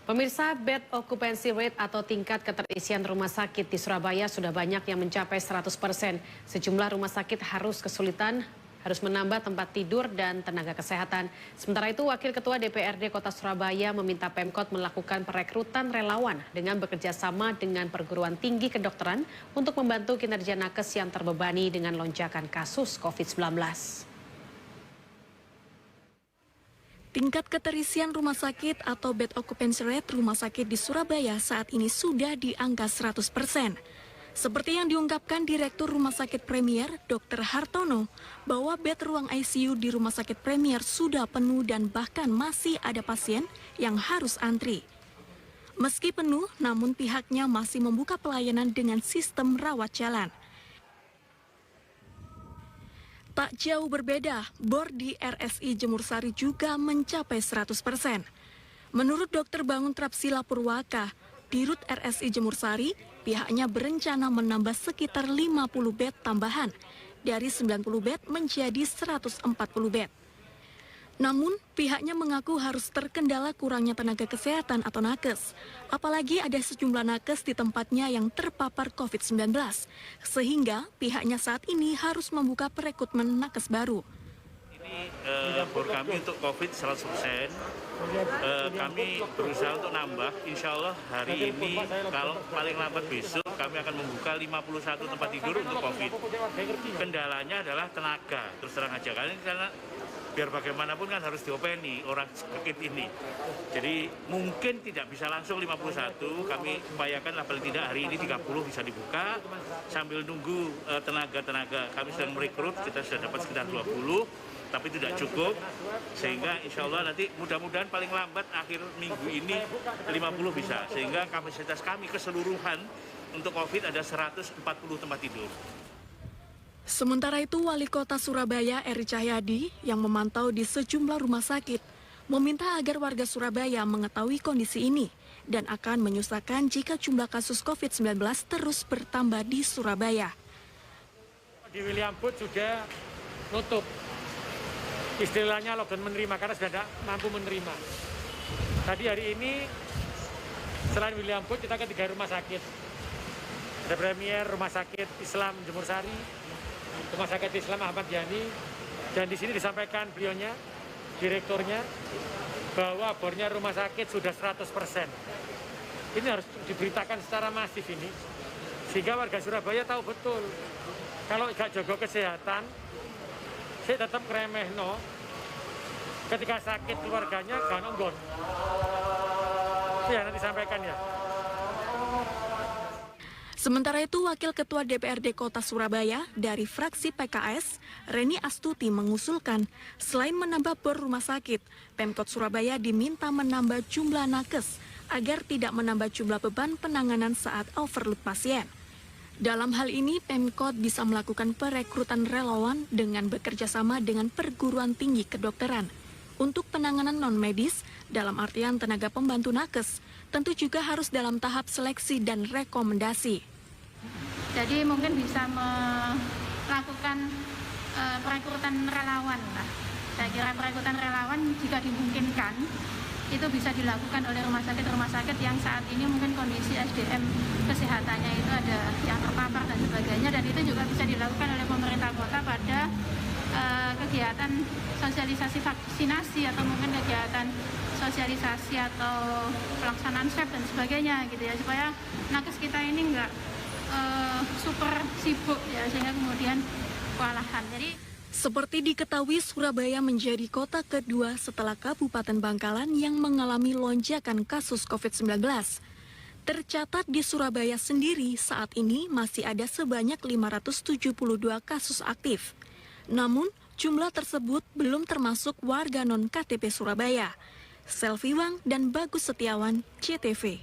Pemirsa, bed occupancy rate atau tingkat keterisian rumah sakit di Surabaya sudah banyak yang mencapai 100%. Sejumlah rumah sakit harus menambah tempat tidur dan tenaga kesehatan. Sementara itu, Wakil Ketua DPRD Kota Surabaya meminta Pemkot melakukan perekrutan relawan dengan bekerja sama dengan perguruan tinggi kedokteran untuk membantu kinerja nakes yang terbebani dengan lonjakan kasus COVID-19. Tingkat keterisian rumah sakit atau bed occupancy rate rumah sakit di Surabaya saat ini sudah di angka 100%. Seperti yang diungkapkan Direktur Rumah Sakit Premier, Dr. Hartono, bahwa bed ruang ICU di Rumah Sakit Premier sudah penuh dan bahkan masih ada pasien yang harus antri. Meski penuh, namun pihaknya masih membuka pelayanan dengan sistem rawat jalan. Tak jauh berbeda, bor di RSI Jemur Sari juga mencapai 100%. Menurut Dr. Bangun Trapsila Purwaka, Dirut RSI Jemur Sari, pihaknya berencana menambah sekitar 50 bed tambahan, dari 90 bed menjadi 140 bed. Namun, pihaknya mengaku harus terkendala kurangnya tenaga kesehatan atau nakes. Apalagi ada sejumlah nakes di tempatnya yang terpapar COVID-19. Sehingga pihaknya saat ini harus membuka perekrutmen nakes baru. Ini bor kami untuk COVID 100%. Kami berusaha untuk nambah. Insya Allah hari ini, kalau paling lambat besok, kami akan membuka 51 tempat tidur untuk COVID. Kendalanya adalah tenaga, terus terang aja. Karena biar bagaimanapun kan harus diopeni orang sakit ini. Jadi mungkin tidak bisa langsung 51, kami upayakan lah paling tidak hari ini 30 bisa dibuka. Sambil nunggu tenaga-tenaga, kami sedang merekrut, kita sudah dapat sekitar 20, tapi tidak cukup. Sehingga insya Allah nanti mudah-mudahan paling lambat akhir minggu ini 50 bisa. Sehingga kapasitas kami keseluruhan untuk COVID ada 140 tempat tidur. Sementara itu, Wali Kota Surabaya Eri Cahyadi yang memantau di sejumlah rumah sakit meminta agar warga Surabaya mengetahui kondisi ini dan akan menyusahkan jika jumlah kasus COVID-19 terus bertambah di Surabaya. Di William Booth sudah nutup, istilahnya lockdown menerima karena sudah tidak mampu menerima. Tadi hari ini selain William Booth kita ke 3 rumah sakit. Ada Premier, Rumah Sakit Islam Jemur Sari, Rumah Sakit Islam Ahmad Yani, dan di sini disampaikan beliaunya, direkturnya, bahwa bornya rumah sakit sudah 100%. Ini harus diberitakan secara masif ini, sehingga warga Surabaya tahu betul. Kalau nggak jaga kesehatan, saya tetap kremehno. Ketika sakit keluarganya, gak nonggon. Ya, nanti sampaikan ya. Sementara itu, Wakil Ketua DPRD Kota Surabaya dari fraksi PKS, Reni Astuti mengusulkan, selain menambah bor rumah sakit, Pemkot Surabaya diminta menambah jumlah nakes agar tidak menambah jumlah beban penanganan saat overload pasien. Dalam hal ini, Pemkot bisa melakukan perekrutan relawan dengan bekerja sama dengan perguruan tinggi kedokteran. Untuk penanganan non-medis, dalam artian tenaga pembantu nakes, tentu juga harus dalam tahap seleksi dan rekomendasi. Jadi mungkin bisa melakukan perekrutan relawan lah. Saya kira perekrutan relawan jika dimungkinkan itu bisa dilakukan oleh rumah sakit yang saat ini mungkin kondisi SDM kesehatannya itu ada yang terpapar dan sebagainya, dan itu juga bisa dilakukan oleh pemerintah kota pada kegiatan sosialisasi vaksinasi atau mungkin kegiatan sosialisasi atau pelaksanaan swab dan sebagainya gitu ya, supaya nakes kita ini enggak super sibuk ya sehingga kemudian kewalahan. Seperti diketahui, Surabaya menjadi kota kedua setelah Kabupaten Bangkalan yang mengalami lonjakan kasus COVID-19. Tercatat di Surabaya sendiri saat ini masih ada sebanyak 572 kasus aktif. Namun, jumlah tersebut belum termasuk warga non-KTP Surabaya. Selvi Wang dan Bagus Setiawan, CTV.